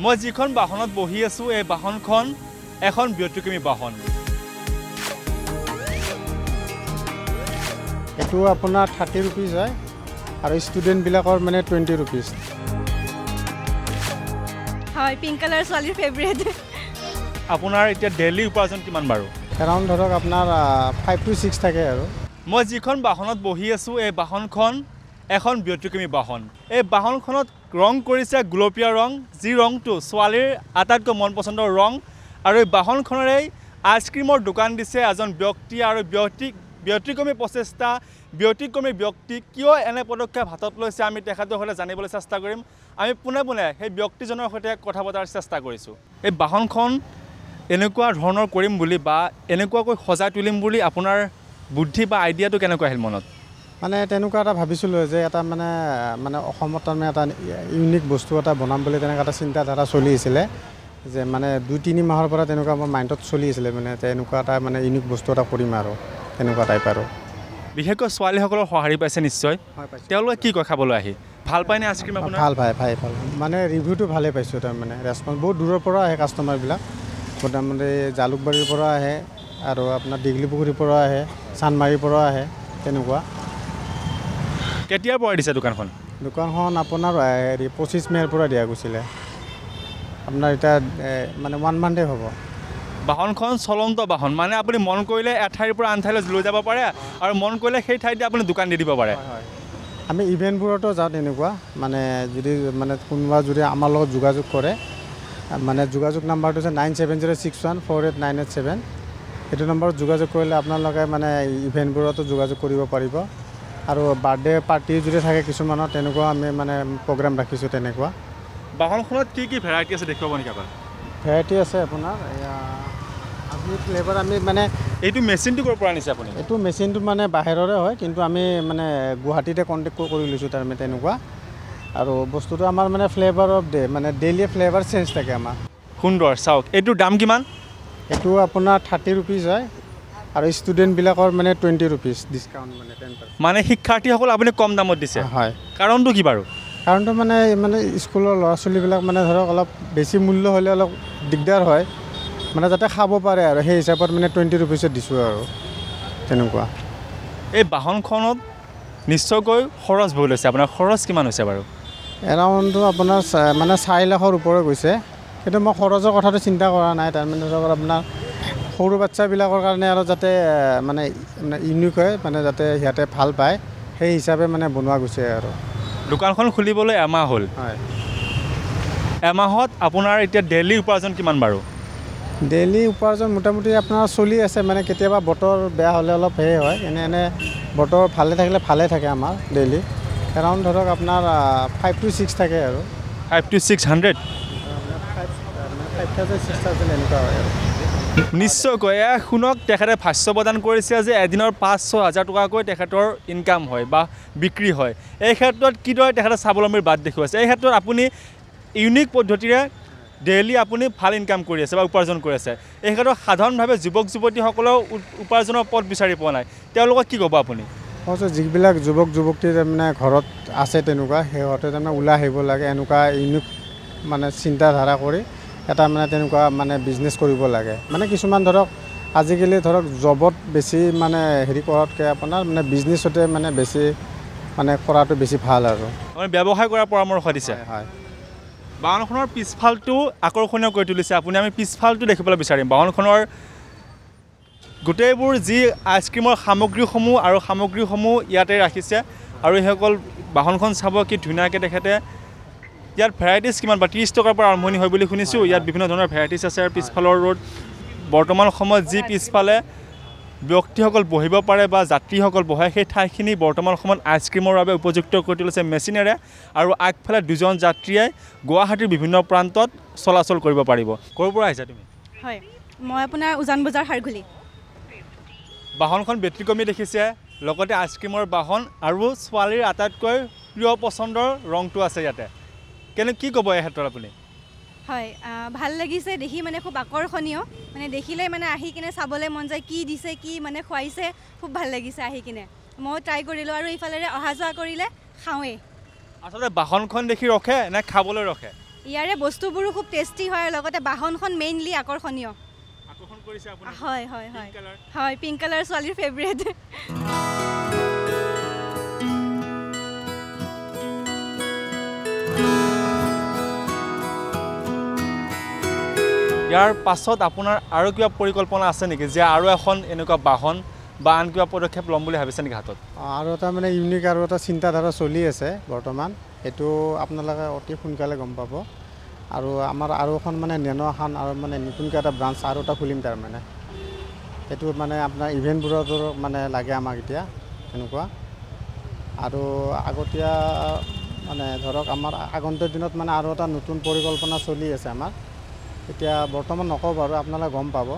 মই যিখন বাহনত বহি আছো এই বাহনখন এখন ব্যতিক্ৰমী বাহন। এটো আপোনাৰ 30 रुपीस হয় আৰু ষ্টুডেন্ট বিলাকৰ মানে 20 रुपीस। হয়, পিংক কালাৰ ছোৱালীৰ ফেভৰেট। আপোনাৰ এতিয়া ডেইলি উপাৰ্জন কিমান বাৰু? এৰাউণ্ড ধৰক আপোনাৰ 5 to 6 থাকে আৰু। মই যিখন বাহনত বহি আছো এই বাহনখন এখন ব্যতিক্ৰমী বাহন। এই বাহনখনত ৰং কৰিছে গুলপীয়া ৰং, যি ৰংটো ছোৱালীৰ আটাইতকৈ মন পছন্দৰ ৰং। আৰু এই বাহনখনৰে আইচক্ৰীমৰ দোকান দিছে এজন ব্যক্তি আৰু ব্যতিক্ৰমী প্ৰচেষ্টা, ব্যতিক্ৰমী ব্যক্তি কিয় এনে পদক্ষেপ হাতত লৈছে আমি তেখেতৰ সৈতে জানিবলৈ চেষ্টা কৰিম। আমি পোনে পোনে সেই ব্যক্তিজনৰ সৈতে কথা পতাৰ চেষ্টা কৰিছোঁ। এই বাহনখন এনেকুৱা ধৰণৰ কৰিম বুলি বা এনেকুৱাকৈ সজাই তুলিম বুলি আপোনাৰ বুদ্ধি বা আইডিয়াটো কেনেকুৱা আহিল মনত? মানে তেনেকুৱা এটা ভাবিছিলোঁ যে এটা মানে অসমত তাৰমানে এটা ইউনিক বস্তু এটা বনাম বুলি তেনেকুৱা এটা চিন্তাধাৰা চলি আছিলে যে মানে 2-3 মাহৰ পৰা তেনেকুৱা মোৰ মাইণ্ডত চলি আছিলে মানে এনেকুৱা এটা মানে ইউনিক বস্তু এটা কৰিম আৰু তেনেকুৱা টাইপ আৰু। বিশেষকৈ ছোৱালীসকলৰ সঁহাৰি পাইছে নিশ্চয়। তেওঁলোকে কি কয় খাবলৈ আহি? ভাল পায়নে আইচক্ৰীম আপোনাৰ? ভাল মানে ৰিভিউটো ভালেই পাইছোঁ তাৰমানে ৰেছপন্স বহুত দূৰৰ পৰা আহে কাষ্টমাৰবিলাক। মোটামুটি জালুকবাৰীৰ পৰা আহে আৰু আপোনাৰ দীঘলীপুখুৰীৰ পৰা আহে, চানমাৰীৰ পৰা আহে তেনেকুৱা। কেতিয়াৰ পৰা দিছে দোকানখন? দোকানখন আপোনাৰ 25 মে'ৰ পৰা দিয়া গৈছিলে। আপোনাৰ এতিয়া মানে 1 মান্থে হ'ব। বাহনখন চলন্ত বাহন, মানে আপুনি মন কৰিলে এঠাইৰ পৰা আন ঠাইলৈ লৈ যাব পাৰে আৰু মন কৰিলে সেই ঠাইতে আপুনি দোকান দি দিব পাৰে। আমি ইভেণ্টবোৰতো যাওঁ তেনেকুৱা, মানে যদি মানে কোনোবা যদি আমাৰ লগত যোগাযোগ কৰে, মানে যোগাযোগ নাম্বাৰটো হৈছে 9706148987। সেইটো নম্বৰত যোগাযোগ কৰিলে আপোনালোকে মানে ইভেণ্টবোৰতো যোগাযোগ কৰিব পাৰিব। আৰু বাৰ্থডে পাৰ্টি যদি থাকে কিছুমানৰ তেনেকুৱা আমি মানে প্ৰগ্ৰাম ৰাখিছোঁ তেনেকুৱা। বাহনখনত কি কি ভেৰাইটি আছে দেখুৱাব নেকি আপুনি? ভেৰাইটি আছে আপোনাৰ আপুনি ফ্লেভাৰ আমি মানে এইটো মেচিনটো ক'ৰ পৰা আনিছে আপুনি? এইটো মেচিনটো মানে বাহিৰৰে হয়, কিন্তু আমি মানে গুৱাহাটীতে কণ্টেক্ট কৰি লৈছোঁ তাৰমানে তেনেকুৱা। আৰু বস্তুটো আমাৰ মানে ফ্লেভাৰ অফ মানে ডেইলি ফ্লেভাৰ চেঞ্জ থাকে আমাৰ। সুন্দৰ, চাওক এইটোৰ দাম কিমান? এইটো আপোনাৰ 30 रुपीस হয় আৰু ষ্টুডেণ্টবিলাকৰ মানে 20 रुपीस ডিছকাউণ্ট মানে 10%। মানে শিক্ষাৰ্থীসকল আপুনি কম দামত দিছে? হয়। কাৰণটো কি বাৰু? কাৰণটো মানে স্কুলৰ ল'ৰা ছোৱালীবিলাক মানে ধৰক অলপ বেছি মূল্য হ'লে অলপ দিগদাৰ হয়, মানে যাতে খাব পাৰে আৰু সেই হিচাপত মানে 20 रुपीसত দিছোঁ আৰু তেনেকুৱা। এই বাহনখনত নিশ্চয়কৈ খৰচ বহুত হৈছে, আপোনাৰ খৰচ কিমান হৈছে বাৰু? এৰাউণ্ডটো আপোনাৰ মানে 4 লাখৰ ওপৰত গৈছে, কিন্তু মই খৰচৰ কথাটো চিন্তা কৰা নাই। তাৰমানে ধৰক আপোনাৰ সৰু বাচ্চাবিলাকৰ কাৰণে আৰু যাতে মানে ইউনিক হয়, মানে যাতে সিহঁতে ভাল পায় সেই হিচাপে মানে বনোৱা গৈছে আৰু। দোকানখন খুলিবলৈ এমাহ হ'ল। হয়। এমাহত আপোনাৰ এতিয়া ডেইলি উপাৰ্জন কিমান বাৰু? ডেইলি উপাৰ্জন মোটামুটি আপোনাৰ চলি আছে, মানে কেতিয়াবা বতৰ বেয়া হ'লে অলপ হেৰি হয়, এনে বতৰ ভালে থাকিলে ভালে থাকে আমাৰ ডেইলি। এৰাউণ্ড ধৰক আপোনাৰ 5 to 6 থাকে আৰু। 5 to 600? 5,000 6,000 এনেকুৱা হয় আৰু। নিশ্চয়কৈ শুনক, তেখেতে ভাষ্য প্ৰদান কৰিছে যে এদিনৰ 5-6 হাজাৰ টকাকৈ তেখেতৰ ইনকাম হয় বা বিক্ৰী হয়। এই ক্ষেত্ৰত কিদৰে তেখেতে স্বাৱলম্বীৰ বাট দেখুৱাইছে? এই ক্ষেত্ৰত আপুনি ইউনিক পদ্ধতিৰে ডেইলি আপুনি ভাল ইনকাম কৰি আছে বা উপাৰ্জন কৰি আছে। এই ক্ষেত্ৰত সাধাৰণভাৱে যুৱক যুৱতীসকলেও উপাৰ্জনৰ পথ বিচাৰি পোৱা নাই, তেওঁলোকক কি ক'ব আপুনি? যিবিলাক যুৱক যুৱতী তাৰমানে ঘৰত আছে তেনেকুৱা, সিহঁতে তাৰমানে ওলাই আহিব লাগে, এনেকুৱা ইউনিক মানে চিন্তাধাৰা কৰি এটা মানে তেনেকুৱা মানে বিজনেছ কৰিব লাগে। মানে কিছুমান ধৰক আজিকালি ধৰক জবত বেছি মানে হেৰি কৰাতকৈ আপোনাৰ মানে বিজনেছতে মানে বেছি মানে কৰাটো বেছি ভাল আৰু ব্যৱসায় কৰাৰ পৰামৰ্শ দিছে। হয়। বাহনখনৰ পিছফালটো আকৰ্ষণীয় কৰি তুলিছে আপুনি। আমি পিছফালটো দেখিবলৈ বিচাৰিম। বাহনখনৰ গোটেইবোৰ যি আইচক্ৰীমৰ সামগ্ৰীসমূহ ইয়াতে ৰাখিছে আৰু সেইসকল বাহনখন চাব কি ধুনীয়াকৈ তেখেতে। ইয়াত ভেৰাইটিজ কিমান বা 30 টকাৰ পৰা আৰম্ভণি হয় বুলি শুনিছোঁ। ইয়াত বিভিন্ন ধৰণৰ ভেৰাইটিজ আছে। আৰু পিছফালৰ ৰোড বৰ্তমান সময়ত যি পিছফালে ব্যক্তিসকল বহিব পাৰে বা যাত্ৰীসকল বহে, সেই ঠাইখিনি বৰ্তমান সময়ত আইচক্ৰীমৰ বাবে উপযুক্ত কৰি তুলিছে মেচিনেৰে। আৰু আগফালে 2জন যাত্ৰীয়ে গুৱাহাটীৰ বিভিন্ন প্ৰান্তত চলাচল কৰিব পাৰিব। ক'ৰ পৰা আহিছা তুমি? হয়, মই আপোনাৰ উজান বজাৰ সাৰঘুলি। বাহনখন ব্যতিক্ৰমী দেখিছে, লগতে আইচক্ৰীমৰ বাহন আৰু ছোৱালীৰ আটাইতকৈ প্ৰিয় পচন্দৰ ৰংটো আছে ইয়াতে। কি ক'ব এই ক্ষেত্ৰত আপুনি? হয়, ভাল লাগিছে দেখি, মানে খুব আকৰ্ষণীয়, মানে দেখিলে মানে আহি কিনে চাবলৈ মন যায় কি দিছে, কি মানে খুৱাইছে, খুব ভাল লাগিছে আহি কিনে। মই ট্ৰাই কৰিলোঁ আৰু ইফালেৰে অহা যোৱা কৰিলে খাওঁৱেই। আচলতে বাহনখন দেখি ৰখে নে খাবলৈ ৰখে? ইয়াৰে বস্তুবোৰো খুব টেষ্টি হয় আৰু লগতে বাহনখন মেইনলি আকৰ্ষণীয় আকৰ্ষণ কৰিছে আপোনাক হয় হয় হয় Pink color? হয় পিংক কালাৰ ছোৱালীৰ ফেভৰেট ইয়াৰ পাছত আপোনাৰ আৰু কিবা পৰিকল্পনা আছে নেকি যে আৰু এখন এনেকুৱা বাহন বা আন কিবা পদক্ষেপ ল'ম বুলি ভাবিছে নেকি হাতত আৰু এটা মানে ইউনিক আৰু এটা চিন্তাধাৰা চলি আছে বৰ্তমান সেইটো আপোনালোকে অতি সোনকালে গম পাব আৰু আমাৰ আৰু এখন মানে নেনো এখন আৰু মানে নতুনকৈ এটা ব্ৰাঞ্চ আৰু এটা খুলিম তাৰমানে সেইটো মানে আপোনাৰ ইভেণ্টবোৰতো মানে লাগে আমাক এতিয়া এনেকুৱা আৰু আগতীয়া মানে ধৰক আমাৰ আগন্তুক দিনত মানে আৰু এটা নতুন পৰিকল্পনা চলি আছে আমাৰ এতিয়া বৰ্তমান নকওঁ বাৰু আপোনালোকে গম পাব